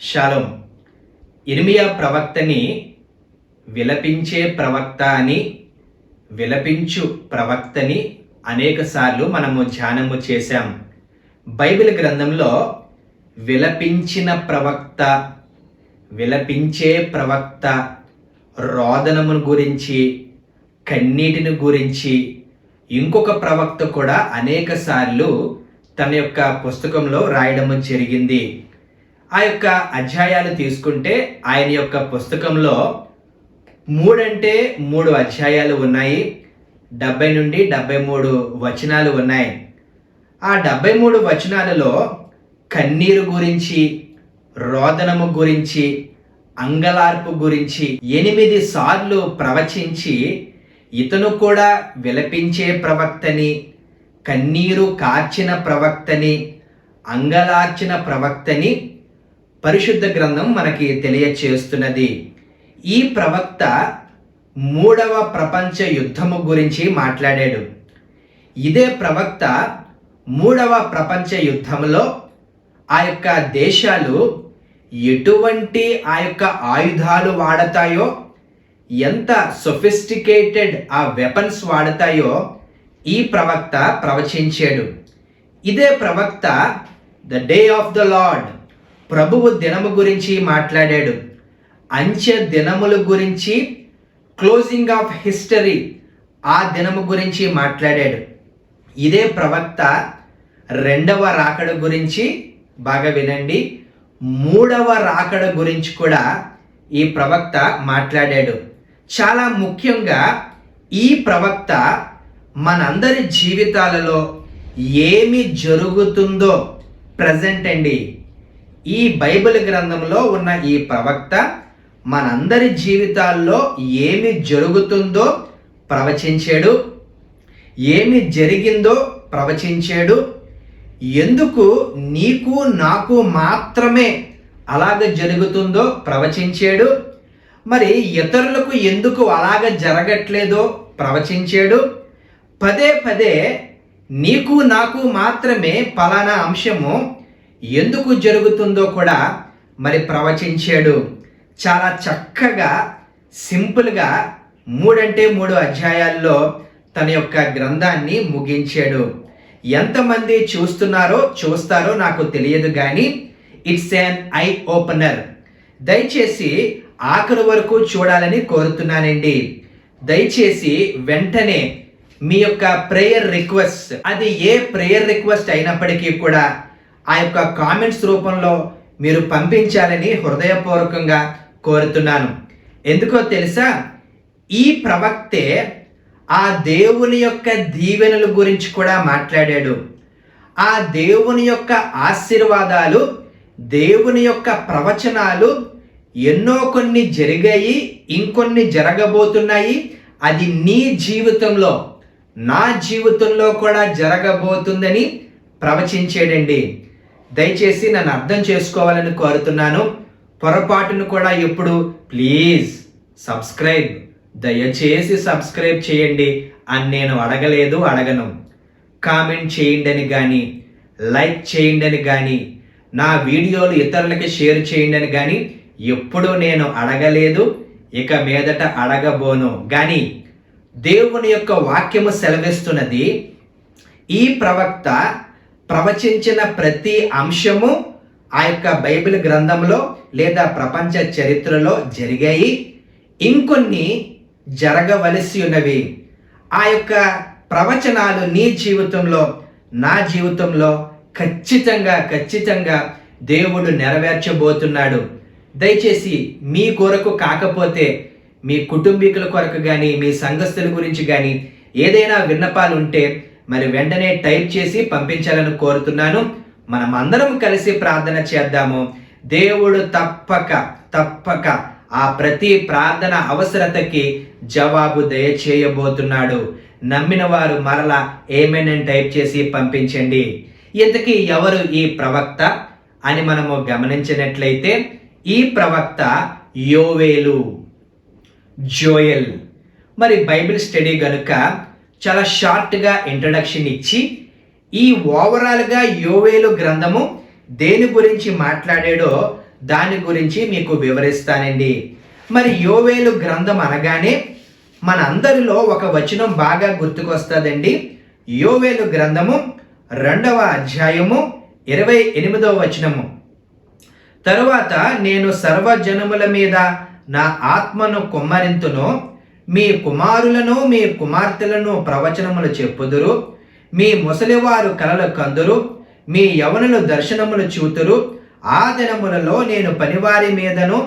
Shalom. ఇర్మియా ప్రవక్తని విలపించే ప్రవక్త అని, విలపించు ప్రవక్తని అనేకసార్లు మనము ధ్యానము చేశాం. బైబిల్ గ్రంథంలో విలపించిన ప్రవక్త, విలపించే ప్రవక్త, రోదనమును గురించి, కన్నీటిని గురించి ఇంకొక ప్రవక్త కూడా అనేకసార్లు తన యొక్క పుస్తకంలో రాయడము జరిగింది. ఆ యొక్క అధ్యాయాలు తీసుకుంటే ఆయన యొక్క పుస్తకంలో 3 అధ్యాయాలు ఉన్నాయి. 70 నుండి 73 వచనాలు ఉన్నాయి. ఆ 73 వచనాలలో కన్నీరు గురించి, రోదనము గురించి, అంగలార్పు గురించి 8 సార్లు ప్రవచించి ఇతను కూడా విలపించే ప్రవక్తని, కన్నీరు కార్చిన ప్రవక్తని, అంగలార్చిన ప్రవక్తని పరిశుద్ధ గ్రంథం మనకి తెలియచేస్తున్నది. ఈ ప్రవక్త 3వ ప్రపంచ యుద్ధము గురించి మాట్లాడాడు. ఇదే ప్రవక్త 3వ ప్రపంచ యుద్ధంలో ఆ యొక్క దేశాలు ఎటువంటి ఆ యొక్క ఆయుధాలు వాడతాయో, ఎంత సొఫిస్టికేటెడ్ ఆ వెపన్స్ వాడతాయో ఈ ప్రవక్త ప్రవచించాడు. ఇదే ప్రవక్త the day of the lord, ప్రభువు దినము గురించి మాట్లాడాడు. అంచె దినముల గురించి, క్లోజింగ్ ఆఫ్ హిస్టరీ, ఆ దినము గురించి మాట్లాడాడు. ఇదే ప్రవక్త 2వ రాకడ గురించి, బాగా వినండి, 3వ రాకడ గురించి కూడా ఈ ప్రవక్త మాట్లాడాడు. చాలా ముఖ్యంగా ఈ ప్రవక్త మనందరి జీవితాలలో ఏమి జరుగుతుందో ప్రజెంట్ అండి, ఈ బైబిల్ గ్రంథంలో ఉన్న ఈ ప్రవక్త మనందరి జీవితాల్లో ఏమి జరుగుతుందో ప్రవచించాడు, ఏమి జరిగిందో ప్రవచించాడు, ఎందుకు నీకు నాకు మాత్రమే అలాగ జరుగుతుందో ప్రవచించాడు, మరి ఇతరులకు ఎందుకు అలాగ జరగట్లేదో ప్రవచించాడు, పదే నీకు నాకు మాత్రమే పలానా అంశము ఎందుకు జరుగుతుందో కూడా మరి ప్రవచించాడు. చాలా చక్కగా, సింపుల్గా 3 అధ్యాయాల్లో తన యొక్క గ్రంథాన్ని ముగించాడు. ఎంతమంది చూస్తారో నాకు తెలియదు, కానీ ఇట్స్ యాన్ ఐ ఓపెనర్. దయచేసి ఆఖరి వరకు చూడాలని కోరుతున్నానండి. దయచేసి వెంటనే మీ యొక్క ప్రేయర్ రిక్వెస్ట్, అది ఏ ప్రేయర్ రిక్వెస్ట్ అయినప్పటికీ కూడా ఆ యొక్క కామెంట్స్ రూపంలో మీరు పంపించాలని హృదయపూర్వకంగా కోరుతున్నాను. ఎందుకో తెలుసా, ఈ ప్రవక్తే ఆ దేవుని యొక్క దీవెనల గురించి కూడా మాట్లాడాడు. ఆ దేవుని యొక్క ఆశీర్వాదాలు, దేవుని యొక్క ప్రవచనాలు ఎన్నో కొన్ని జరిగాయి, ఇంకొన్ని జరగబోతున్నాయి. అది నీ జీవితంలో, నా జీవితంలో కూడా జరగబోతుందని ప్రవచించాడండి. దయచేసి నన్ను అర్థం చేసుకోవాలని కోరుతున్నాను. పొరపాటును కూడా ఎప్పుడు ప్లీజ్ సబ్స్క్రైబ్, దయచేసి సబ్స్క్రైబ్ చేయండి అని నేను అడగను. కామెంట్ చేయండి అని కానీ, లైక్ చేయండి అని కానీ, నా వీడియోలు ఇతరులకి షేర్ చేయండి అని కానీ ఎప్పుడూ నేను అడగలేదు, ఇక మీదట అడగబోను. కానీ దేవుని యొక్క వాక్యము సెలవిస్తున్నది, ఈ ప్రవక్త ప్రవచించిన ప్రతి అంశము ఆ యొక్క బైబిల్ గ్రంథంలో లేదా ప్రపంచ చరిత్రలో జరిగాయి, ఇంకొన్ని జరగవలసి ఉన్నవి. ఆ యొక్క ప్రవచనాలు నీ జీవితంలో, నా జీవితంలో ఖచ్చితంగా దేవుడు నెరవేర్చబోతున్నాడు. దయచేసి మీ కొరకు కాకపోతే మీ కుటుంబీకుల కొరకు కానీ, మీ సంఘస్థుల గురించి కానీ ఏదైనా విన్నపాలు ఉంటే మరి వెంటనే టైప్ చేసి పంపించాలని కోరుతున్నాను. మనం అందరం కలిసి ప్రార్థన చేద్దాము. దేవుడు తప్పక ఆ ప్రతి ప్రార్థన అవసరతకి జవాబు దయచేయబోతున్నాడు. నమ్మిన వారు మరలా ఏమేనని టైప్ చేసి పంపించండి. ఇంతకీ ఎవరు ఈ ప్రవక్త అని మనము గమనించినట్లయితే, ఈ ప్రవక్త యోవేలు, జోయల్. మరి బైబిల్ స్టడీ గనుక చాలా షార్ట్గా ఇంట్రడక్షన్ ఇచ్చి, ఈ ఓవరాల్గా యోవేలు గ్రంథము దేని గురించి మాట్లాడాడో దాని గురించి మీకు వివరిస్తానండి. మరి యోవేలు గ్రంథం అనగానే మన అందరిలో ఒక వచనం బాగా గుర్తుకొస్తుందండి. యోవేలు గ్రంథము 2వ అధ్యాయము 28వ వచనము. తరువాత నేను సర్వజనముల మీద నా ఆత్మను కుమ్మరింతును, మీ కుమారులను మీ కుమార్తెలను ప్రవచనములు చెప్పుదురు, మీ ముసలివారు కలలు కందురు, మీ యవనులు దర్శనములు చూతురు. ఆ దినములలో నేను పనివారి మీదను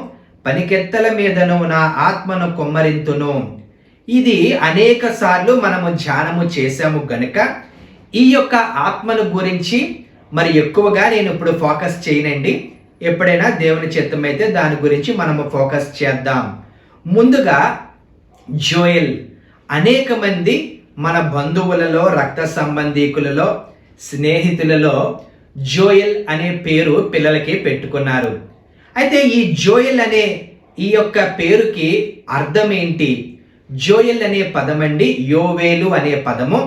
పనికెత్తల మీదను నా ఆత్మను కుమ్మరింతును. ఇది అనేక సార్లు మనము ధ్యానము చేశాము గనుక ఈ యొక్క ఆత్మను గురించి మరి ఎక్కువగా నేను ఇప్పుడు ఫోకస్ చేయనండి. ఎప్పుడైనా దేవుని చిత్తమైతే దాని గురించి మనము ఫోకస్ చేద్దాం. ముందుగా జోయెల్. అనేక మంది మన బంధువులలో, రక్త సంబంధీకులలో, స్నేహితులలో జోయెల్ అనే పేరు పిల్లలకి పెట్టుకున్నారు. అయితే ఈ జోయెల్ అనే ఈ యొక్క పేరుకి అర్థం ఏంటి? జోయెల్ అనే పదం అండి, యోవేలు అనే పదము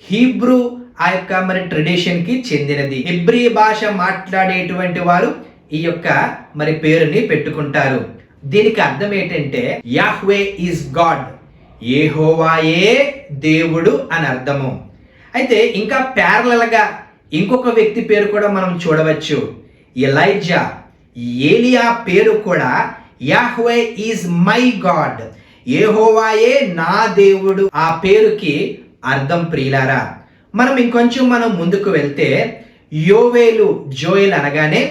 హీబ్రూ ఆ యొక్క మరి ట్రెడిషన్కి చెందినది. హెబ్రీ భాష మాట్లాడేటువంటి వారు ఈ యొక్క మరి పేరుని పెట్టుకుంటారు. దీనికి అర్థం ఏంటంటే యాహ్వే ఈజ్ గాడ్, యెహోవాయే దేవుడు అని అర్థము. అయితే ఇంకా ప్యారలల్గా ఇంకొక వ్యక్తి పేరు కూడా మనం చూడవచ్చు, ఎలైజా. ఏలియా పేరు కూడా యాహ్వే ఈజ్ మై గాడ్, యెహోవాయే నా దేవుడు. ఆ పేరుకి అర్థం ప్రియులారా. మనం ముందుకు వెళ్తే యోవేలు, జోయెల్ అనగానే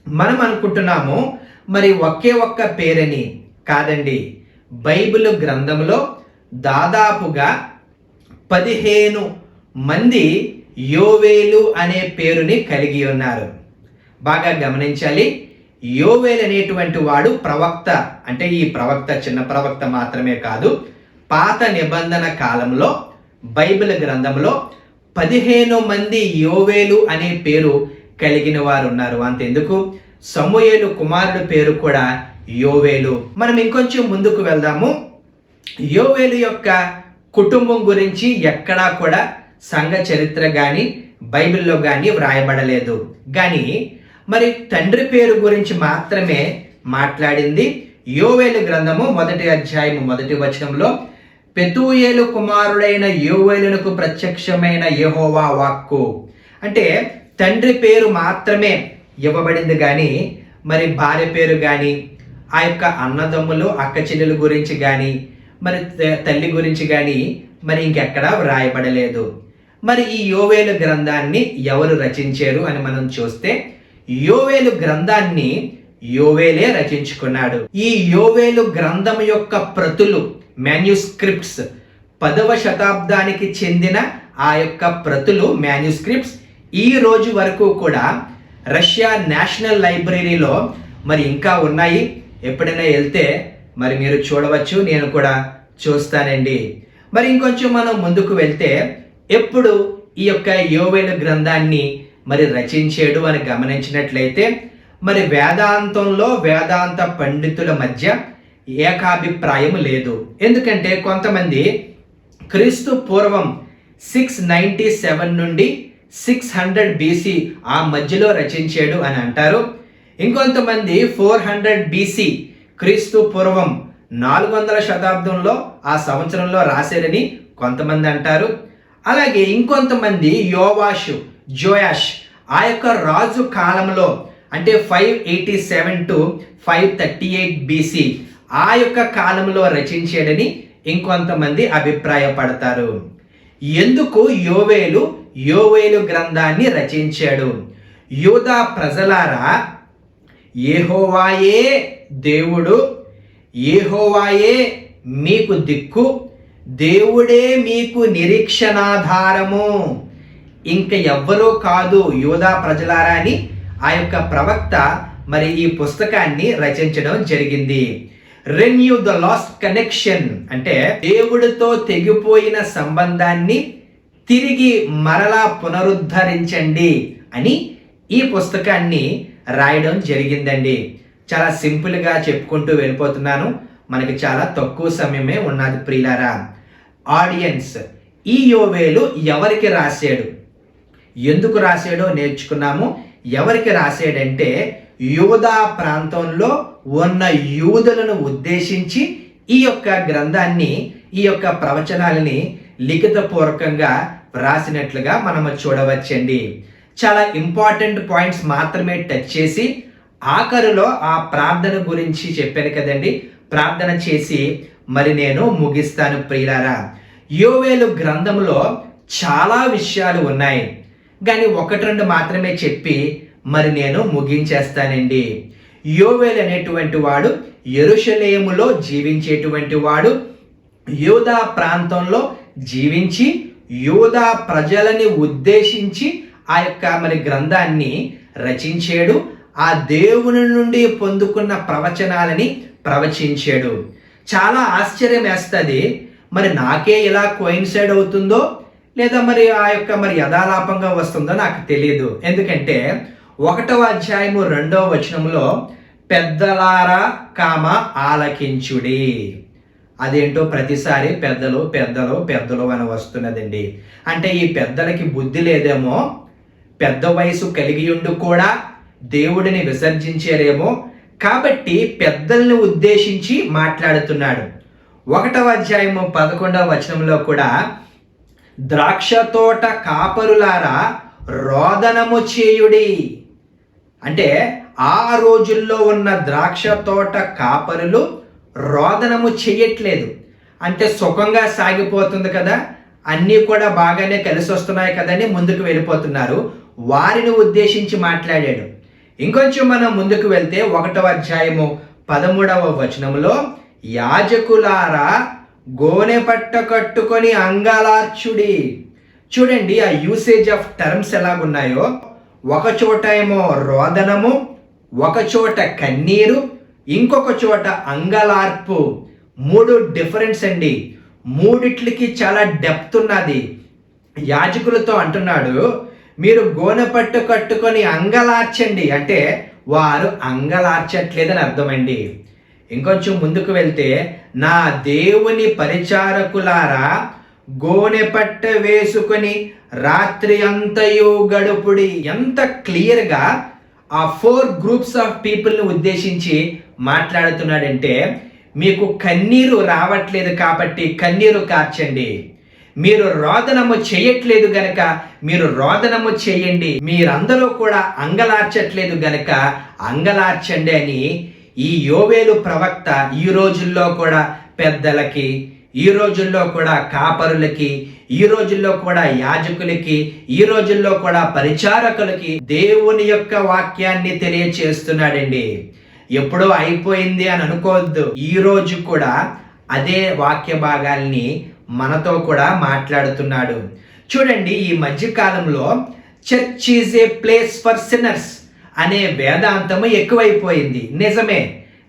మనం అనుకుంటున్నాము మరి ఒకే ఒక్క పేరని. కాదండి, బైబిల్ గ్రంథంలో దాదాపుగా 15 మంది యోవేలు అనే పేరుని కలిగి ఉన్నారు. బాగా గమనించాలి. యోవేలు అనేటువంటి వాడు ప్రవక్త. అంటే ఈ ప్రవక్త చిన్న ప్రవక్త మాత్రమే కాదు, పాత నిబంధన కాలంలో బైబిల్ గ్రంథంలో 15 మంది యోవేలు అనే పేరు కలిగిన వారు ఉన్నారు. అంతెందుకు, సమూయేలు కుమారుడు పేరు కూడా యోవేలు. మనం ఇంకొంచెం ముందుకు వెళ్దాము. యోవేలు యొక్క కుటుంబం గురించి ఎక్కడా కూడా సంఘ చరిత్ర కానీ బైబిల్లో కానీ వ్రాయబడలేదు. కానీ మరి తండ్రి పేరు గురించి మాత్రమే మాట్లాడింది. యోవేలు గ్రంథము 1వ అధ్యాయము 1వ వచనంలో పెతూయేలు కుమారుడైన యోవేలునకు ప్రత్యక్షమైన యెహోవా వాక్కు. అంటే తండ్రి పేరు మాత్రమే ఇవ్వబడింది, కానీ మరి భార్య పేరు కానీ ఆ యొక్క అన్నదమ్ములు అక్క చెల్లెల గురించి కానీ మరి తల్లి గురించి కానీ మరి ఇంకెక్కడా వ్రాయబడలేదు. మరి ఈ యోవేలు గ్రంథాన్ని ఎవరు రచించారు అని మనం చూస్తే యోవేలు గ్రంథాన్ని యోవేలే రచించుకున్నాడు. ఈ యోవేలు గ్రంథం యొక్క ప్రతులు, మాన్యుస్క్రిప్ట్స్, 10వ శతాబ్దానికి చెందిన ఆ యొక్క ప్రతులు, మాన్యుస్క్రిప్ట్స్ ఈ రోజు వరకు కూడా రష్యా నేషనల్ లైబ్రరీలో మరి ఇంకా ఉన్నాయి. ఎప్పుడైనా వెళ్తే మరి మీరు చూడవచ్చు, నేను కూడా చూస్తానండి. మరి ఇంకొంచెం మనం ముందుకు వెళ్తే ఎప్పుడు ఈ యొక్క యోవేలు గ్రంథాన్ని మరి రచించాడు అని గమనించినట్లయితే మరి వేదాంతంలో వేదాంత పండితుల మధ్య ఏకాభిప్రాయం లేదు. ఎందుకంటే కొంతమంది క్రీస్తు పూర్వం 697 నుండి 600 BC ఆ మధ్యలో రచించాడు అని అంటారు. ఇంకొంతమంది 400 BC క్రీస్తు పూర్వం 400వ శతాబ్దంలో ఆ సంవత్సరంలో రాశారని కొంతమంది అంటారు. అలాగే ఇంకొంతమంది జోయాష్ ఆ యొక్క రాజు కాలంలో, అంటే 587 to 538 BC ఆ యొక్క కాలంలో రచించాడని ఇంకొంతమంది అభిప్రాయపడతారు. ఎందుకు యోవేలు గ్రంథాన్ని రచించాడు? యూదా ప్రజలారా, యెహోవాయే దేవుడు, యెహోవాయే మీకు దిక్కు, దేవుడే మీకు నిరీక్షణాధారము, ఇంక ఎవ్వరూ కాదు యూదా ప్రజలారా అని ఆ యొక్క ప్రవక్త మరి ఈ పుస్తకాన్ని రచించడం జరిగింది. రెన్యూ ద లాస్ట్ కనెక్షన్, అంటే దేవుడితో తెగిపోయిన సంబంధాన్ని తిరిగి మరలా పునరుద్ధరించండి అని ఈ పుస్తకాన్ని రాయడం జరిగిందండి. చాలా సింపుల్గా చెప్పుకుంటూ వెళ్ళిపోతున్నాను, మనకి చాలా తక్కువ సమయమే ఉన్నది ప్రియులారా. ఆడియన్స్, ఈ యోవేలు ఎవరికి రాశాడు, ఎందుకు రాశాడో నేర్చుకున్నాము. ఎవరికి రాశాడంటే యూదా ప్రాంతంలో ఉన్న యూదులను ఉద్దేశించి ఈ యొక్క గ్రంథాన్ని, ఈ యొక్క ప్రవచనాలని లిఖితపూర్వకంగా వ్రాసినట్లుగా మనము చూడవచ్చండి. చాలా ఇంపార్టెంట్ పాయింట్స్ మాత్రమే టచ్ చేసి ఆఖరులో ఆ ప్రార్థన గురించి చెప్పాను కదండి. ప్రార్థన చేసి మరి నేను ముగిస్తాను ప్రియులారా. యోవేలు గ్రంథంలో చాలా విషయాలు ఉన్నాయి, కానీ ఒకటి రెండు మాత్రమే చెప్పి మరి నేను ముగించేస్తానండి. యోవేలు అనేటువంటి వాడు యెరూషలేములో జీవించేటువంటి వాడు, యూదా ప్రాంతంలో జీవించి యూదా ప్రజలని ఉద్దేశించి ఆ యొక్క మరి గ్రంథాన్ని రచించాడు. ఆ దేవుని నుండి పొందుకున్న ప్రవచనాలని ప్రవచించాడు. చాలా ఆశ్చర్యం వేస్తుంది, మరి నాకే ఇలా కోయిన్సైడ్ అవుతుందో లేదా మరి ఆ యొక్క మరి యథాలాపంగా వస్తుందో నాకు తెలియదు. ఎందుకంటే 1వ అధ్యాయము 2వ వచనంలో పెద్దలారా కామ ఆలకించుడి, అదేంటో ప్రతిసారి పెద్దలు పెద్దలు పెద్దలు అని వస్తున్నదండి. అంటే ఈ పెద్దలకి బుద్ధి లేదేమో, పెద్ద వయసు కలిగి ఉండి కూడా దేవుడిని విసర్జించారేమో, కాబట్టి పెద్దల్ని ఉద్దేశించి మాట్లాడుతున్నాడు. 1వ అధ్యాయము 11వ వచనంలో కూడా ద్రాక్ష తోట కాపరులారా రోదనము చేయుడి, అంటే ఆ రోజుల్లో ఉన్న ద్రాక్ష తోట కాపరులు రోదనము చేయట్లేదు. అంటే సుఖంగా సాగిపోతుంది కదా, అన్నీ కూడా బాగానే కలిసి వస్తున్నాయి కదని ముందుకు వెళ్ళిపోతున్నారు. వారిని ఉద్దేశించి మాట్లాడాడు. ఇంకొంచెం మనం ముందుకు వెళ్తే 1వ అధ్యాయము 13వ వచనంలో యాజకులారా గోనె పట్ట కట్టుకొని అంగలార్చుడి. చూడండి ఆ యూసేజ్ ఆఫ్ టర్మ్స్ ఎలాగున్నాయో. ఒక చోట ఏమో రోదనము, ఒక చోట కన్నీరు, ఇంకొక చోట అంగలార్పు. 3 డిఫరెన్స్ అండి. మూడిట్లకి చాలా డెప్త్ ఉన్నది. యాజకులతో అంటున్నాడు, మీరు గోనె పట్టు కట్టుకొని అంగలార్చండి, అంటే వారు అంగలార్చట్లేదని అర్థమండి. ఇంకొంచెం ముందుకు వెళ్తే నా దేవుని పరిచారకులారా గోనె పట్ట వేసుకొని రాత్రి అంతయు గడుపుడి. ఎంత క్లియర్గా ఆ 4 గ్రూప్స్ ఆఫ్ పీపుల్ని ఉద్దేశించి మాట్లాడుతున్నాడంటే, మీకు కన్నీరు రావట్లేదు కాబట్టి కన్నీరు కార్చండి, మీరు రోదనము చేయట్లేదు గనక మీరు రోదనము చేయండి, మీరందరూ కూడా అంగలార్చట్లేదు గనక అంగలార్చండి అని ఈ యోవేలు ప్రవక్త ఈ రోజుల్లో కూడా పెద్దలకి, ఈ రోజుల్లో కూడా కాపరులకి, ఈ రోజుల్లో కూడా యాజకులకి, ఈ రోజుల్లో కూడా పరిచారకులకి దేవుని యొక్క వాక్యాన్ని తెలియచేస్తున్నాడండి. ఎప్పుడో అయిపోయింది అని అనుకోవద్దు. ఈ రోజు కూడా అదే వాక్య భాగాల్ని మనతో కూడా మాట్లాడుతున్నాడు. చూడండి, ఈ మధ్య కాలంలో church is a place for sinners అనే వేదాంతము ఎక్కువైపోయింది. నిజమే,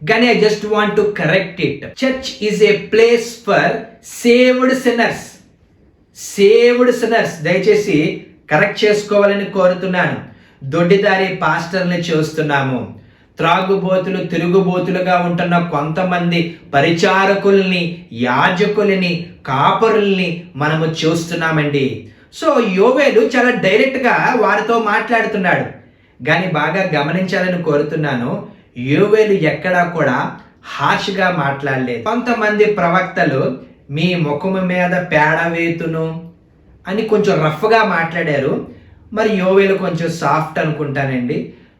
కానీ I just want to correct it. Church is a place for saved sinners. Saved sinners దయచేసి కరెక్ట్ చేసుకోవాలని కోరుతున్నాను. దొడ్డిదారి పాస్టర్ని చూస్తున్నాము, త్రాగుబోతులు తిరుగుబోతులుగా ఉంటున్న కొంతమంది పరిచారకుల్ని, యాజకుల్ని, కాపరుల్ని మనము చూస్తున్నామండి. సో యోవేలు చాలా డైరెక్ట్గా వారితో మాట్లాడుతున్నాడు. కానీ బాగా గమనించాలని కోరుతున్నాను, యోవేలు ఎక్కడా కూడా హార్ష్గా మాట్లాడలేదు. కొంతమంది ప్రవక్తలు మీ ముఖము మీద పేడ వేతును అని కొంచెం రఫ్గా మాట్లాడారు. మరి యోవేలు కొంచెం సాఫ్ట్ అనుకుంటానండి.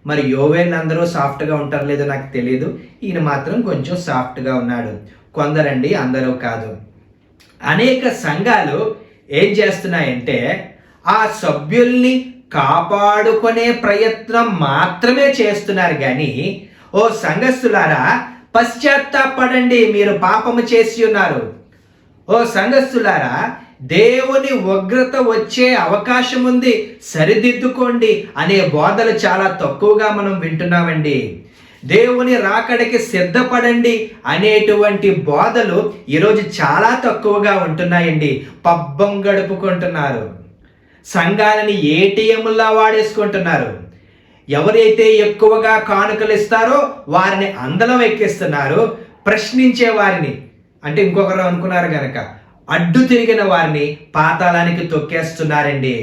మరి యోవేలు అందరూ సాఫ్ట్గా ఉంటారు లేదో నాకు తెలియదు, ఈయన మాత్రం కొంచెం సాఫ్ట్గా ఉన్నాడు. కొందరండి, అందరూ కాదు. అనేక సంఘాలు ఏం చేస్తున్నాయంటే ఆ సభ్యుల్ని కాపాడుకునే ప్రయత్నం మాత్రమే చేస్తున్నారు. కానీ ఓ సంఘస్థులారా పశ్చాత్తాపడండి, మీరు పాపము చేసి ఉన్నారు. ఓ సంఘస్థులారా దేవుని ఉగ్రత వచ్చే అవకాశం ఉంది, సరిదిద్దుకోండి అనే బోధలు చాలా తక్కువగా మనం వింటున్నామండి. దేవుని రాకడికి సిద్ధపడండి అనేటువంటి బోధలు ఈరోజు చాలా తక్కువగా ఉంటున్నాయండి. పబ్బం గడుపుకుంటున్నారు, సంఘాలని ఏటీఎంలా వాడేసుకుంటున్నారు. ఎవరైతే ఎక్కువగా కానుకలు ఇస్తారో వారిని అందలం ఎక్కిస్తున్నారు, ప్రశ్నించే వారిని, అంటే ఇంకొకరు అనుకున్నారు గనక అడ్డు తిరిగిన వారిని పాతాళానికి తొక్కేస్తున్నారండి.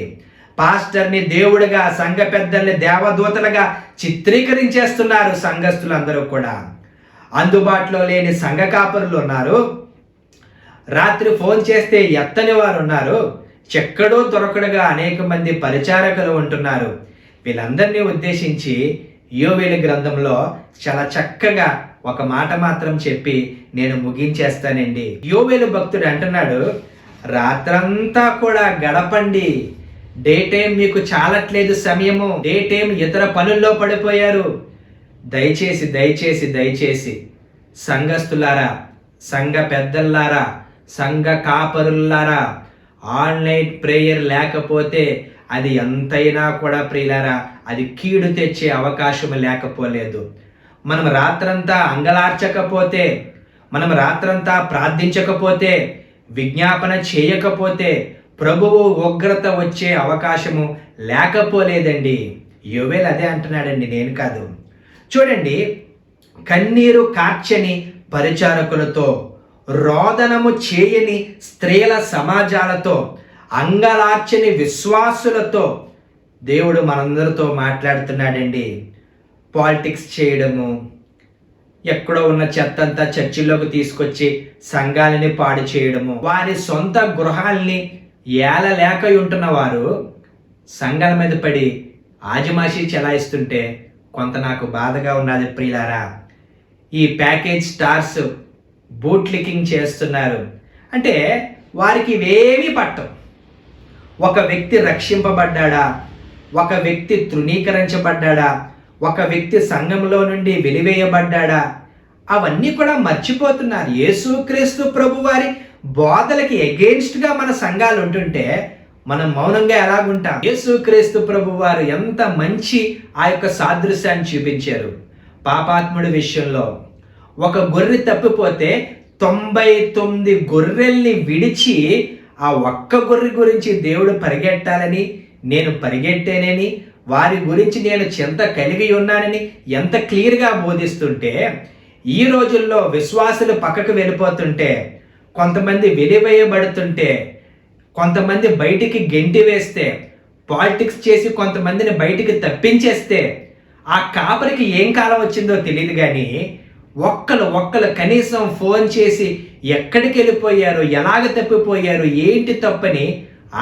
పాస్టర్ని దేవుడిగా, సంఘ పెద్దల్ని దేవదూతలుగా చిత్రీకరించేస్తున్నారు సంఘస్థులందరూ కూడా. అందుబాటులో లేని సంఘ కాపరులు ఉన్నారు, రాత్రి ఫోన్ చేస్తే ఎత్తని వారు ఉన్నారు, చెక్కడో దొరకడుగా అనేక మంది పరిచారకులు ఉంటున్నారు. వీళ్ళందరినీ ఉద్దేశించి యోవేలు గ్రంథంలో చాలా చక్కగా ఒక మాట మాత్రం చెప్పి నేను ముగించేస్తానండి. యోవేలు భక్తుడు అంటున్నాడు, రాత్రంతా కూడా గడపండి, డే టైం మీకు చాలట్లేదు సమయము, డే టైం ఇతర పనుల్లో పడిపోయారు. దయచేసి దయచేసి దయచేసి సంఘస్థులారా, సంఘ పెద్దల్లారా, సంఘ కాపరులారా, ఆన్లైన్ ప్రేయర్ లేకపోతే అది ఎంతైనా కూడా ప్రియులారా అది కీడు తెచ్చే అవకాశం లేకపోలేదు. మనం రాత్రంతా అంగలార్చకపోతే, మనం రాత్రంతా ప్రార్థించకపోతే, విజ్ఞాపన చేయకపోతే ప్రభువు ఉగ్రత వచ్చే అవకాశము లేకపోలేదండి. యోవేలు అదే అంటున్నాడండి, నేను కాదు. చూడండి, కన్నీరు కార్చని పరిచారకులతో, రోదనము చేయని స్త్రీల సమాజాలతో, అంగలార్చని విశ్వాసులతో దేవుడు మనందరితో మాట్లాడుతున్నాడండి. పాలిటిక్స్ చేయడము, ఎక్కడో ఉన్న చెత్తంతా చర్చిల్లోకి తీసుకొచ్చి సంఘాలని పాడు చేయడము, వారి సొంత గృహాల్ని ఏలలేక ఉంటున్న వారు సంఘాల మీద పడి ఆజమాషి చెలాయిస్తుంటే కొంత నాకు బాధగా ఉన్నది ప్రియులారా. ఈ ప్యాకేజ్ స్టార్స్ బూట్లికింగ్ చేస్తున్నారు అంటే వారికి ఇవేమీ పట్టవు. ఒక వ్యక్తి రక్షింపబడ్డాడా, ఒక వ్యక్తి తృణీకరించబడ్డాడా, ఒక వ్యక్తి సంఘంలో నుండి వెలివేయబడ్డాడా, అవన్నీ కూడా మర్చిపోతున్నారు. యేసుక్రీస్తు ప్రభు వారి బోధలకి ఎగెయిన్స్ట్గా మన సంఘాలు ఉంటుంటే మనం మౌనంగా ఎలాగుంటాం? యేసుక్రీస్తు ప్రభు వారు ఎంత మంచి ఆ యొక్క సాదృశ్యాన్ని చూపించారు. పాపాత్ముడి విషయంలో ఒక గొర్రె తప్పిపోతే 99 గొర్రెల్ని విడిచి ఆ ఒక్క గొర్రె గురించి దేవుడు పరిగెట్టాలని, నేను పరిగెట్టేనని, వారి గురించి నేను చింత కలిగి ఉన్నానని ఎంత క్లియర్గా బోధిస్తుంటే, ఈ రోజుల్లో విశ్వాసులు పక్కకు వెళ్ళిపోతుంటే, కొంతమంది వెలివేయబడుతుంటే, కొంతమంది బయటికి గెంటి వేస్తే, పాలిటిక్స్ చేసి కొంతమందిని బయటికి తప్పించేస్తే ఆ కాపరికి ఏం కాలం వచ్చిందో తెలియదు. కానీ ఒక్కరు కనీసం ఫోన్ చేసి ఎక్కడికి వెళ్ళిపోయారు, ఎలాగ తప్పిపోయారు, ఏంటి తప్పని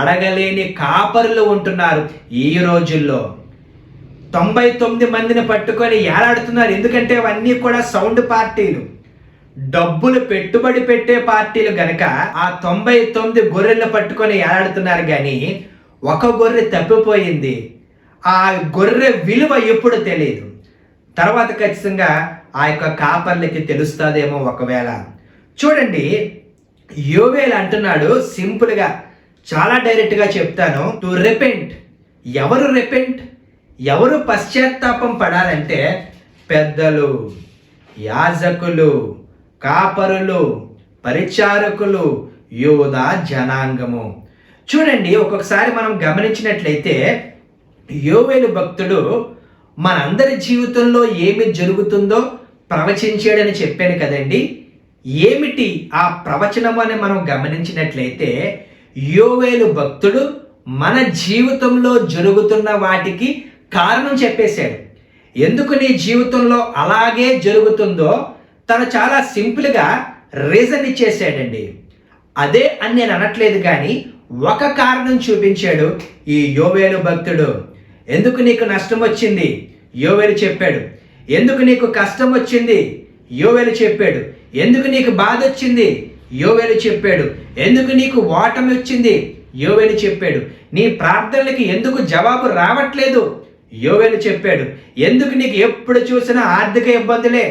అడగలేని కాపరులు ఉంటున్నారు ఈ రోజుల్లో. 99 మందిని పట్టుకొని ఏలాడుతున్నారు. ఎందుకంటే అవన్నీ కూడా సౌండ్ పార్టీలు, డబ్బులు పెట్టుబడి పెట్టే పార్టీలు గనక ఆ 99 గొర్రెలను పట్టుకొని ఏలాడుతున్నారు. కానీ ఒక గొర్రె తప్పిపోయింది, ఆ గొర్రె విలువ ఎప్పుడు తెలియదు. తర్వాత ఖచ్చితంగా ఆ యొక్క కాపర్లకి తెలుస్తుందేమో ఒకవేళ. చూడండి, యోవేలు అంటున్నాడు సింపుల్గా, చాలా డైరెక్ట్గా చెప్తాను, టు రిపెంట్. ఎవరు రిపెంట్, ఎవరు పశ్చాత్తాపం పడాలంటే పెద్దలు, యాజకులు, కాపరులు, పరిచారకులు, యూదా జనాంగము. చూడండి, ఒక్కొక్కసారి మనం గమనించినట్లయితే యోవేలు భక్తుడు మనందరి జీవితంలో ఏమి జరుగుతుందో ప్రవచించాడని చెప్పాను కదండి. ఏమిటి ఆ ప్రవచనము అని మనం గమనించినట్లయితే యోవేలు భక్తుడు మన జీవితంలో జరుగుతున్న వాటికి కారణం చెప్పేశాడు. ఎందుకు నీ జీవితంలో అలాగే జరుగుతుందో తను చాలా సింపుల్గా రీజన్ ఇచ్చేసాడండి. అదే అని నేను అనట్లేదు, కానీ ఒక కారణం చూపించాడు ఈ యోవేలు భక్తుడు. ఎందుకు నీకు నష్టం వచ్చింది, యోవేలు చెప్పాడు. ఎందుకు నీకు కష్టం వచ్చింది, యోవేలు చెప్పాడు. ఎందుకు నీకు బాధ వచ్చింది, యోవేలు చెప్పాడు. ఎందుకు నీకు ఓటమి వచ్చింది, యోవేలు చెప్పాడు. నీ ప్రార్థనలకి ఎందుకు జవాబు రావట్లేదు, యోవేలు చెప్పాడు. ఎందుకు నీకు ఎప్పుడు చూసినా ఆర్థిక ఇబ్బందులే,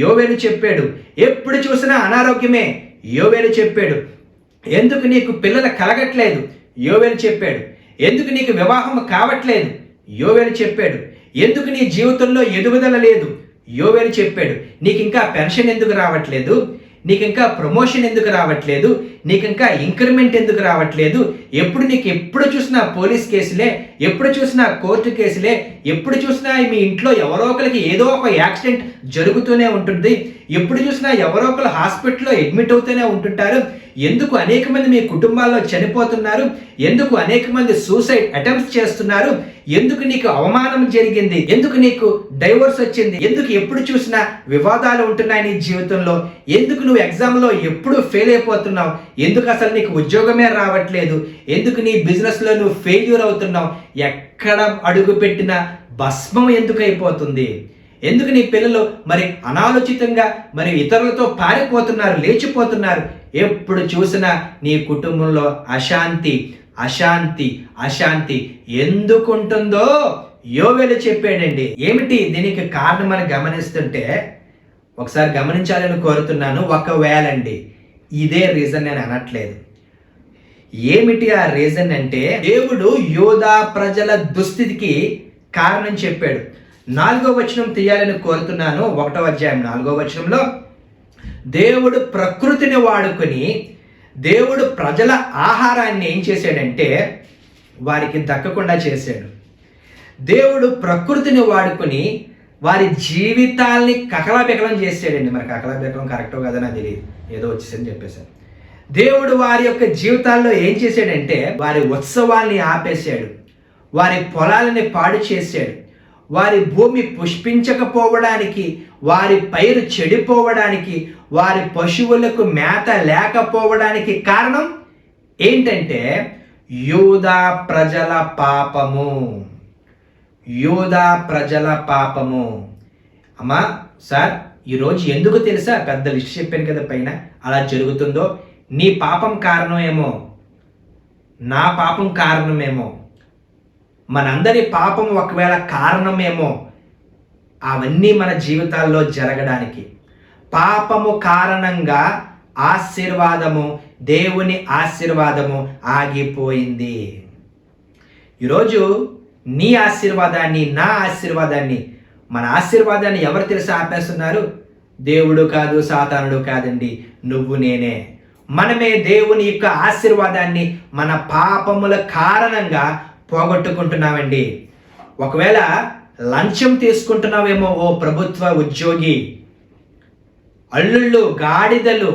యోవేలు చెప్పాడు. ఎప్పుడు చూసినా అనారోగ్యమే, యోవేలు చెప్పాడు. ఎందుకు నీకు పిల్లలు కలగట్లేదు, యోవేలు చెప్పాడు. ఎందుకు నీకు వివాహం కావట్లేదు, యోవేలు చెప్పాడు. ఎందుకు నీ జీవితంలో ఎదుగుదల లేదు, యోవేలు చెప్పాడు. నీకు ఇంకా పెన్షన్ ఎందుకు రావట్లేదు, నీకు ఇంకా ప్రమోషన్ ఎందుకు రావట్లేదు, నీకు ఇంకా ఇంక్రిమెంట్ ఎందుకు రావట్లేదు, ఎప్పుడు చూసినా పోలీస్ కేసులే, ఎప్పుడు చూసినా కోర్టు కేసులే, ఎప్పుడు చూసినా మీ ఇంట్లో ఎవరో ఒకరికి ఏదో ఒక యాక్సిడెంట్ జరుగుతూనే ఉంటుంది, ఎప్పుడు చూసినా ఎవరో ఒకరు హాస్పిటల్లో అడ్మిట్ అవుతూనే ఉంటుంటారు, ఎందుకు అనేక మంది మీ కుటుంబాల్లో చనిపోతున్నారు, ఎందుకు అనేక మంది సూసైడ్ అటెంప్ట్స్ చేస్తున్నారు, ఎందుకు నీకు అవమానం జరిగింది, ఎందుకు నీకు డైవోర్స్ వచ్చింది, ఎందుకు ఎప్పుడు చూసినా వివాదాలు ఉంటున్నాయి నీ జీవితంలో, ఎందుకు నువ్వు ఎగ్జామ్లో ఎప్పుడు ఫెయిల్ అయిపోతున్నావు, ఎందుకు అసలు నీకు ఉద్యోగమే రావట్లేదు, ఎందుకు నీ బిజినెస్లో నువ్వు ఫెయిల్యూర్ అవుతున్నావు, ఎక్కడ అడుగు పెట్టినా భస్మం ఎందుకు అయిపోతుంది, ఎందుకు నీ పిల్లలు మరి అనాలోచితంగా మరి ఇతరులతో పారిపోతున్నారు, లేచిపోతున్నారు, ఎప్పుడు చూసినా నీ కుటుంబంలో అశాంతి అశాంతి అశాంతి ఎందుకుంటుందో యోవేలు చెప్పాడండి. ఏమిటి దీనికి కారణం అని గమనిస్తుంటే ఒకసారి గమనించాలని కోరుతున్నాను. ఒకవేళ అండి ఇదే రీజన్ నేను అనట్లేదు. ఏమిటి ఆ రీజన్ అంటే దేవుడు యోధా ప్రజల దుస్థితికి కారణం చెప్పాడు. 4వ వచనం తీయాలని కోరుతున్నాను. 1వ అధ్యాయం 4వ వచనంలో దేవుడు ప్రకృతిని వాడుకొని దేవుడు ప్రజల ఆహారాన్ని ఏం చేశాడంటే వారికి దక్కకుండా చేశాడు. దేవుడు ప్రకృతిని వాడుకొని వారి జీవితాల్ని కకలాబెకలం చేసాడండి. మరి కకలాబెకలం కరెక్టో కదా నాకు తెలియదు, ఏదో వచ్చేసని చెప్పేశాను. దేవుడు వారి యొక్క జీవితాల్లో ఏం చేశాడంటే వారి ఉత్సవాల్ని ఆపేశాడు, వారి పొలాలని పాడు చేశాడు, వారి భూమి పుష్పించకపోవడానికి, వారి పైరు చెడిపోవడానికి, వారి పశువులకు మేత లేకపోవడానికి కారణం ఏంటంటే యూదా ప్రజల పాపము. యూదా ప్రజల పాపము. అమ్మా సార్ ఈరోజు ఎందుకు తెలుసా, పెద్ద లిస్ట్ చెప్పాను కదా పైన, అలా జరుగుతుందో నీ పాపం కారణమేమో, నా పాపం కారణమేమో, మనందరి పాపం ఒకవేళ కారణమేమో అవన్నీ మన జీవితాల్లో జరగడానికి. పాపము కారణంగా ఆశీర్వాదము, దేవుని ఆశీర్వాదము ఆగిపోయింది. ఈరోజు నీ ఆశీర్వాదాన్ని, నా ఆశీర్వాదాన్ని, మన ఆశీర్వాదాన్ని ఎవరు తెలిసి ఆపేస్తున్నారు? దేవుడు కాదు, సాతానుడు కాదండి, నువ్వు నేనే. మనమే దేవుని యొక్క ఆశీర్వాదాన్ని మన పాపముల కారణంగా పోగొట్టుకుంటున్నామండి. ఒకవేళ లంచం తీసుకుంటున్నావేమో ఓ ప్రభుత్వ ఉద్యోగి, అల్లుళ్ళు గాడిదలు,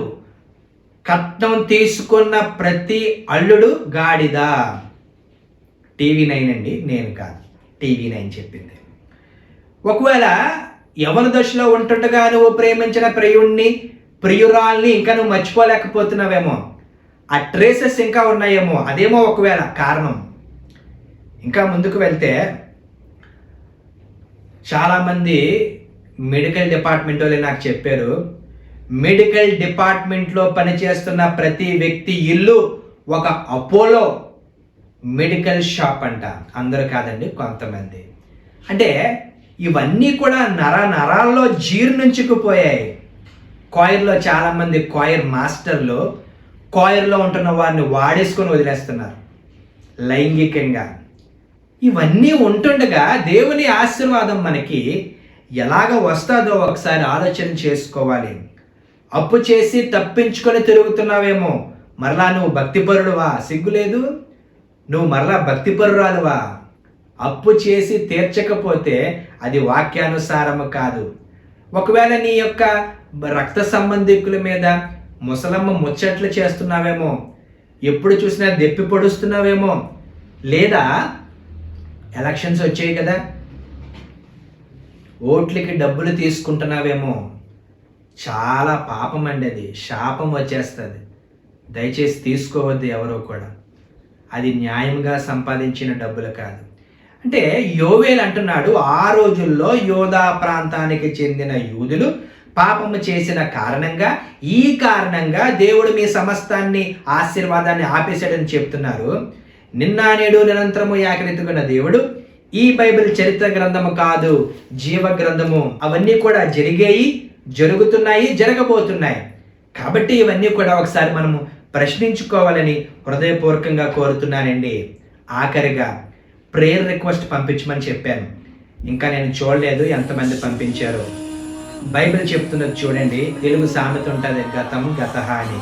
కట్నం తీసుకున్న ప్రతి అల్లుడు గాడిద. TV9 అండి, నేను కాదు, TV9 చెప్పింది. ఒకవేళ యవన దశలో ఉంటుండగా నువ్వు ప్రేమించిన ప్రియుణ్ణి, ప్రియురాల్ని ఇంకా నువ్వు మర్చిపోలేకపోతున్నావేమో, ఆ ట్రేసెస్ ఇంకా ఉన్నాయేమో, అదేమో ఒకవేళ కారణం. ఇంకా ముందుకు వెళ్తే చాలామంది మెడికల్ డిపార్ట్మెంట్ వాళ్ళు నాకు చెప్పారు, మెడికల్ డిపార్ట్మెంట్లో పనిచేస్తున్న ప్రతి వ్యక్తి ఇల్లు ఒక అపోలో మెడికల్ షాప్ అంట. అందరూ కాదండి, కొంతమంది. అంటే ఇవన్నీ కూడా నరాల్లో జీర్ణించుకుపోయాయి. కాయర్లో చాలామంది కాయర్ మాస్టర్లు కాయర్లో ఉంటున్న వారిని వాడేసుకొని వదిలేస్తున్నారు లైంగికంగా. ఇవన్నీ ఉంటుండగా దేవుని ఆశీర్వాదం మనకి ఎలాగ వస్తుందో ఒకసారి ఆలోచన చేసుకోవాలి. అప్పు చేసి తప్పించుకొని తిరుగుతున్నావేమో, మరలా నువ్వు భక్తిపరుడువా? సిగ్గులేదు, నువ్వు మరలా భక్తిపరురాలువా? అప్పు చేసి తీర్చకపోతే అది వాక్యానుసారము కాదు. ఒకవేళ నీ యొక్క రక్త సంబంధికుల మీద ముసలమ్మ ముచ్చట్లు చేస్తున్నావేమో, ఎప్పుడు చూసినా దెప్పి పొడుస్తున్నావేమో, లేదా ఎలక్షన్స్ వచ్చాయి కదా, ఓట్లకి డబ్బులు తీసుకుంటున్నావేమో. చాలా పాపం అండి, అది శాపం వచ్చేస్తుంది. దయచేసి తీసుకోవద్దు ఎవరో కూడా, అది న్యాయంగా సంపాదించిన డబ్బులు కాదు. అంటే యోవేలు అంటున్నాడు, ఆ రోజుల్లో యోధా ప్రాంతానికి చెందిన యూదులు పాపము చేసిన కారణంగా, ఈ కారణంగా దేవుడు మీ సమస్తాన్ని ఆశీర్వాదాన్ని ఆపేశాడని చెప్తున్నారు. నిన్న నేడు నిరంతరము ఏకరీతిగా దేవుడు ఈ బైబిల్ చరిత్ర గ్రంథము కాదు, జీవ గ్రంథము. అవన్నీ కూడా జరిగాయి, జరుగుతున్నాయి, జరగబోతున్నాయి. కాబట్టి ఇవన్నీ కూడా ఒకసారి మనము ప్రశ్నించుకోవాలని హృదయపూర్వకంగా కోరుతున్నానండి. ఆఖరిగా ప్రేయర్ రిక్వెస్ట్ పంపించమని చెప్పాను, ఇంకా నేను చూడలేదు ఎంతమంది పంపించారో. బైబిల్ చెప్తున్నది చూడండి, తెలుగు సామెత ఉంటుంది గతం గతహ అని,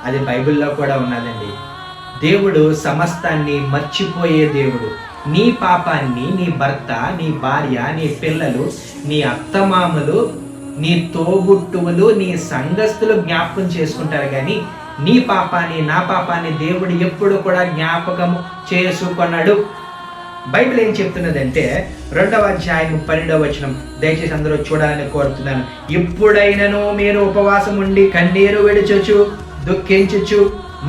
అది బైబిల్లో కూడా ఉన్నదండి. దేవుడు సమస్తాన్ని మర్చిపోయే దేవుడు. నీ పాపాన్ని నీ భర్త, నీ భార్య, నీ పిల్లలు, నీ అత్తమామలు, నీ తోబుట్టువులు, నీ సంఘస్థులు జ్ఞాపకం చేసుకుంటారు, కానీ నీ పాపాన్ని నా పాపాన్ని దేవుడు ఎప్పుడు కూడా జ్ఞాపకము చేసుకొన్నాడు. బైబిల్ ఏం చెప్తున్నదంటే 2వ అధ్యాయం 12వ వచనం, దయచేసి అందరూ చూడాలని కోరుతున్నాను. ఇప్పుడైనను మీరు ఉపవాసం ఉండి కన్నీరు విడుచుచు దుఃఖించుచు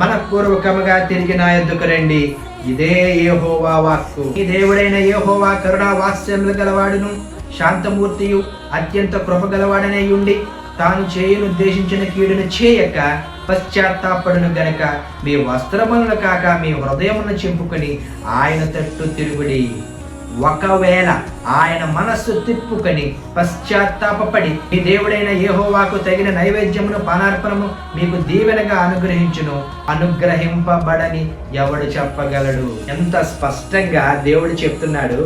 మనపూర్వకముగా తిరిగి నా యొద్దకు రండి. ఇదే యెహోవా వాక్కు. ఈ దేవుడైన యెహోవా కరుణా వాత్సల్యములు గలవాడును శాంతమూర్తియు అత్యంత కృప గలవాడనై ఉండి తాను చేయనుద్దేశించిన కీడును చేయక పశ్చాత్తాపడును గనక మీ వస్త్రములను కాక మీ హృదయమును చింపుకొని ఆయన తట్టు తిరుగుడి. ఒకవేళ ఆయన మనస్సు తిప్పుకొని పశ్చాత్తాపడి మీ దేవుడైన యెహోవాకు తగిన నైవేద్యమును పానార్పణము మీకు దీవెనగా అనుగ్రహించును. అనుగ్రహింపబడని ఎవడు చెప్పగలడు? ఎంత స్పష్టంగా దేవుడు చెప్తున్నాడు.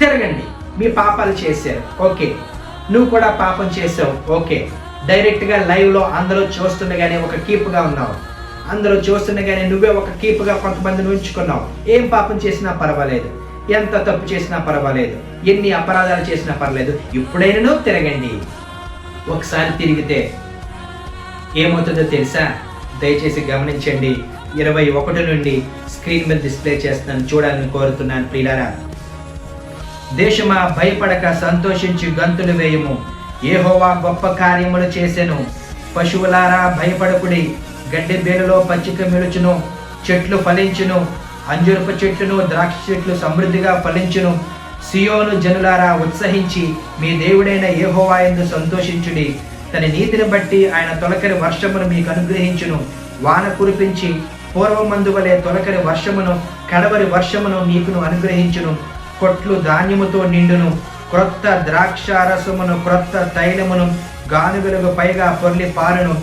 తిరగండి. మీ పాపాలు చేశారు, ఓకే. నువ్వు కూడా పాపం చేసావు, ఓకే. డైరెక్ట్గా లైవ్లో అందరూ చూస్తుండగానే ఒక కీపుగా ఉన్నావు, అందరూ చూస్తుండగానే నువ్వే ఒక కీపుగా కొంతమందిని ఉంచుకున్నావు. ఏం పాపం చేసినా పర్వాలేదు, ఎంత తప్పు చేసినా పర్వాలేదు, ఎన్ని అపరాధాలు చేసినా పర్లేదు, ఇప్పుడైనా తిరగండి. ఒకసారి తిరిగితే ఏమవుతుందో తెలుసా? దయచేసి గమనించండి. 21 నుండి స్క్రీన్ మీద డిస్ప్లే చేస్తున్నాను, చూడాలని కోరుతున్నాను ప్రియులారా. దేశమా భయపడక సంతోషించి గంతులు వేయము, యెహోవా గొప్ప కార్యములు చేసెను. పశువులారా భయపడకుడి, గడ్డి బేలులో పచ్చిక మెలుచును, చెట్లు ఫలించును, అంజూరపు చెట్లును ద్రాక్ష చెట్లు సమృద్ధిగా ఫలించును. సియోను జనులారా ఉత్సహించి మీ దేవుడైన యెహోవా యందు సంతోషించుడి. తన నీతిని బట్టి ఆయన తొలకరి వర్షమును మీకు అనుగ్రహించును. వాన కురిపించి పూర్వమందు వలె తొలకరి వర్షమును కడవరి వర్షమును నీకును అనుగ్రహించును. కొట్లు ధాన్యముతో నిండును, క్రొత్త ద్రాక్షారసమును క్రొత్త తైలమును గానుగలకు పైగా పొర్లి పారును.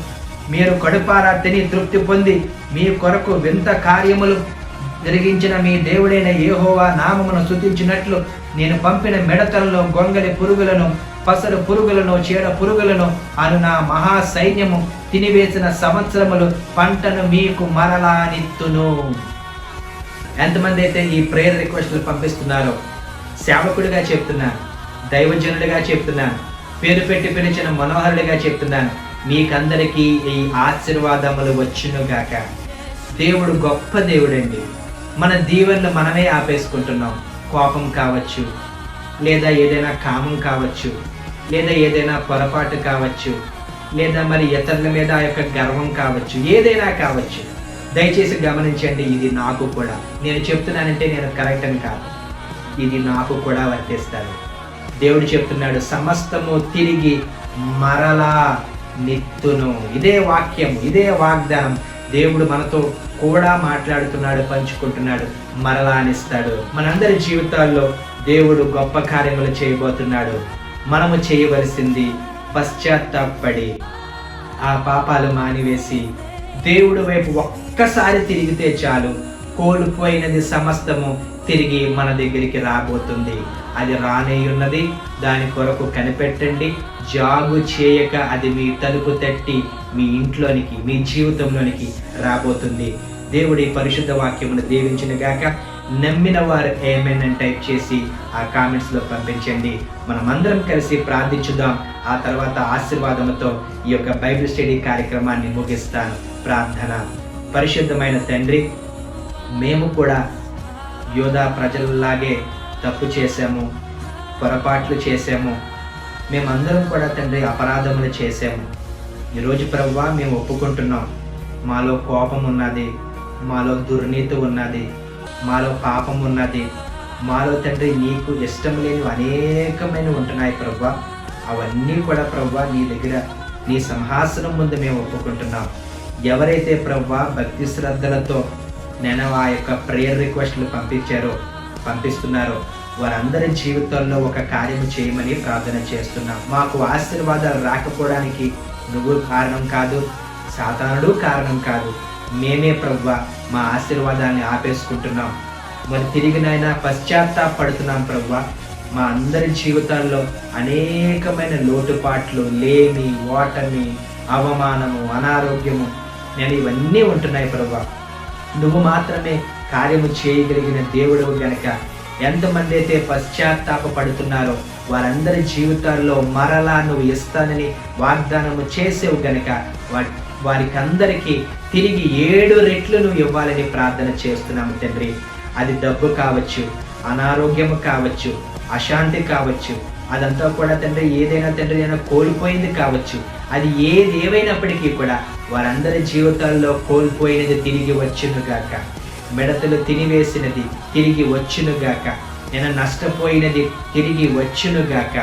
మీరు కడుపారా తిని తృప్తి పొంది మీ కొరకు వింత కార్యములు జరిగించిన మీ దేవుడైన యెహోవా నామమును స్తుతించినట్లు నేను పంపిన మిడతలను గొంగలి పురుగులను పసరు పురుగులను చీడ పురుగులను అను నా మహా సైన్యము తినివేసిన సంవత్సరములు పంటను మీకు మరలా నిత్తును. ఎంతమంది అయితే ఈ ప్రేయర్ రిక్వెస్ట్లు పంపిస్తున్నారో సేవకుడిగా చెప్తున్నాను, దైవజనుడిగా చెప్తున్నాను, పేరు పెట్టి పిలిచిన మనోహరుడిగా చెప్తున్నాను, మీకందరికీ ఈ ఆశీర్వాదములు వచ్చునుగాక. దేవుడు గొప్ప దేవుడండి. మన దీవెనలు మనమే ఆపేసుకుంటున్నాం. కోపం కావచ్చు, లేదా ఏదైనా కామం కావచ్చు, లేదా ఏదైనా పొరపాటు కావచ్చు, లేదా మరి ఇతరుల మీద ఆ యొక్క గర్వం కావచ్చు, ఏదైనా కావచ్చు. దయచేసి గమనించండి, ఇది నాకు కూడా, నేను చెప్తున్నానంటే నేను కరెక్ట్ అని కాదు, ఇది నాకు కూడా వర్తిస్తాడు. దేవుడు చెప్తున్నాడు, సమస్తము తిరిగి మరలా నిత్తును. ఇదే వాక్యం, ఇదే వాగ్దానం. దేవుడు మనతో కూడా మాట్లాడుతున్నాడు, పంచుకుంటున్నాడు, మరలా అనిస్తాడు. మనందరి జీవితాల్లో దేవుడు గొప్ప కార్యములు చేయబోతున్నాడు. మనము చేయవలసింది పశ్చాత్తాపడి ఆ పాపాలు మానివేసి దేవుడి వైపు ఒక్కసారి తిరిగితే చాలు. కోల్పోయినది సమస్తము తిరిగి మన దగ్గరికి రాబోతుంది. అది రానేయున్నది, దాని కొరకు కనిపెట్టండి. జాగు చేయక అది మీ తలుపు తట్టి మీ ఇంట్లోనికి, మీ జీవితంలోనికి రాబోతుంది. దేవుడి పరిశుద్ధ వాక్యమును దీవించిన గాక. నమ్మిన వారు ఏమైనా టైప్ చేసి ఆ కామెంట్స్లో పంపించండి. మనమందరం కలిసి ప్రార్థించుదాం. ఆ తర్వాత ఆశీర్వాదంతో ఈ యొక్క బైబిల్ స్టడీ కార్యక్రమాన్ని ముగిస్తాను. ప్రార్థన. పరిశుద్ధమైన తండ్రి, మేము కూడా యోధా ప్రజలలాగే తప్పు చేశాము, పొరపాట్లు చేశాము. మేమందరం కూడా తండ్రి అపరాధములు చేశాము. ఈరోజు ప్రభువా మేము ఒప్పుకుంటున్నాం, మాలో కోపం ఉన్నది, మాలో దుర్నీతి ఉన్నది, మాలో పాపం ఉన్నది, మాలో తండ్రి నీకు ఇష్టం లేనివి అనేకమైనవి ఉంటున్నాయి ప్రభువా. అవన్నీ కూడా ప్రభువా నీ దగ్గర, నీ సింహాసనం ముందు మేము ఒప్పుకుంటున్నాం. ఎవరైతే ప్రభువా భక్తి శ్రద్ధలతో నేను ఆ యొక్క ప్రేయర్ రిక్వెస్ట్లు పంపిస్తున్నారో వారందరి జీవితాల్లో ఒక కార్యం చేయమని ప్రార్థన చేస్తున్నాం. మాకు ఆశీర్వాదాలు రాకపోవడానికి నువ్వు కారణం కాదు, సాతానుడు కారణం కాదు, మేమే ప్రభువా మా ఆశీర్వాదాన్ని ఆపేసుకుంటున్నాం. మరి తిరిగినైనా పశ్చాత్తాపడుతున్నాం ప్రభువా. మా అందరి జీవితాల్లో అనేకమైన లోటుపాట్లు, లేమి, ఓటమి, అవమానము, అనారోగ్యము నేను ఇవన్నీ ఉంటున్నాయి ప్రభువా. నువ్వు మాత్రమే కార్యము చేయగలిగిన దేవుడు గనక ఎంతమంది అయితే పశ్చాత్తాపడుతున్నారో వారందరి జీవితాల్లో మరలా నువ్వు ఇస్తానని వాగ్దానము చేసేవు గనక వారికి అందరికీ తిరిగి 7 రెట్లు నువ్వు ఇవ్వాలని ప్రార్థన చేస్తున్నాము తండ్రి. అది డబ్బు కావచ్చు, అనారోగ్యము కావచ్చు, అశాంతి కావచ్చు, అదంతా కూడా తండ్రి ఏదైనా తండ్రి అయినా కోల్పోయింది కావచ్చు, అది ఏమైనప్పటికీ కూడా వారందరి జీవితాల్లో కోల్పోయినది తిరిగి వచ్చునుగాక. మిడతలు తినివేసినది తిరిగి వచ్చునుగాక. నేను నష్టపోయినది తిరిగి వచ్చునుగాక.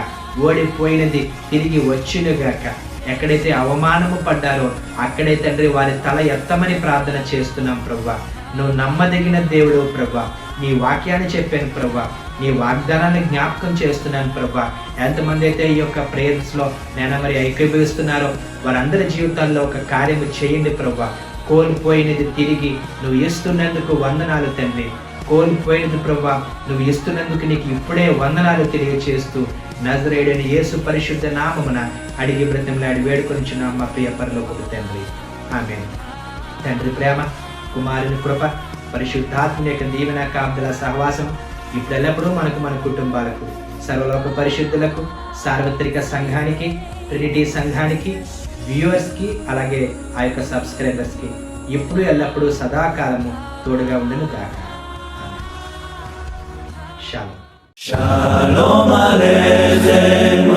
ఓడిపోయినది తిరిగి వచ్చునుగాక. ఎక్కడైతే అవమానము పడ్డారో అక్కడే తండ్రి వారి తల ఎత్తమని ప్రార్థన చేస్తున్నాం ప్రభువా. నువ్వు నమ్మదగిన దేవుడు ప్రభువా. నీ వాక్యాన్ని చెప్పాను ప్రభువా. నీ వాగ్దానాన్ని జ్ఞాపకం చేస్తున్నాను ప్రభువా. ఎంతమంది అయితే ఈ యొక్క ప్రేయర్స్లో నేను ఐక్యభవిస్తున్నారో వారందరి జీవితాల్లో ఒక కార్యము చేయండి ప్రభువా. కోల్పోయినది తిరిగి నువ్వు ఇస్తున్నందుకు వందనాలు తండ్రి. కోల్పోయినది ప్రభువా నువ్వు ఇస్తున్నందుకు నీకు ఇప్పుడే వందనాలు తెలియచేస్తూ నజరేయుడైన యేసు పరిశుద్ధ నామమున అడిగి బ్రతిమలాడి వేడుకొనిచున్నాం మా ప్రియ పరలోకపు తండ్రి. ఆమేన్. తండ్రి ప్రేమ, కుమారుని కృప, పరిశుద్ధాత్మ యొక్క దీవెన కాపుదల సహవాసం ఇప్పుడెల్లప్పుడూ మనకు, మన కుటుంబాలకు, సర్వలోక పరిశుద్ధులకు, సార్వత్రిక సంఘానికి, ట్రినిటీ సంఘానికి, వ్యూవర్స్కి, అలాగే ఆ యొక్క సబ్స్క్రైబర్స్కి ఇప్పుడు ఎల్లప్పుడూ సదాకాలము తోడుగా ఉండను గాక. Shalom. Shalom Aleichem.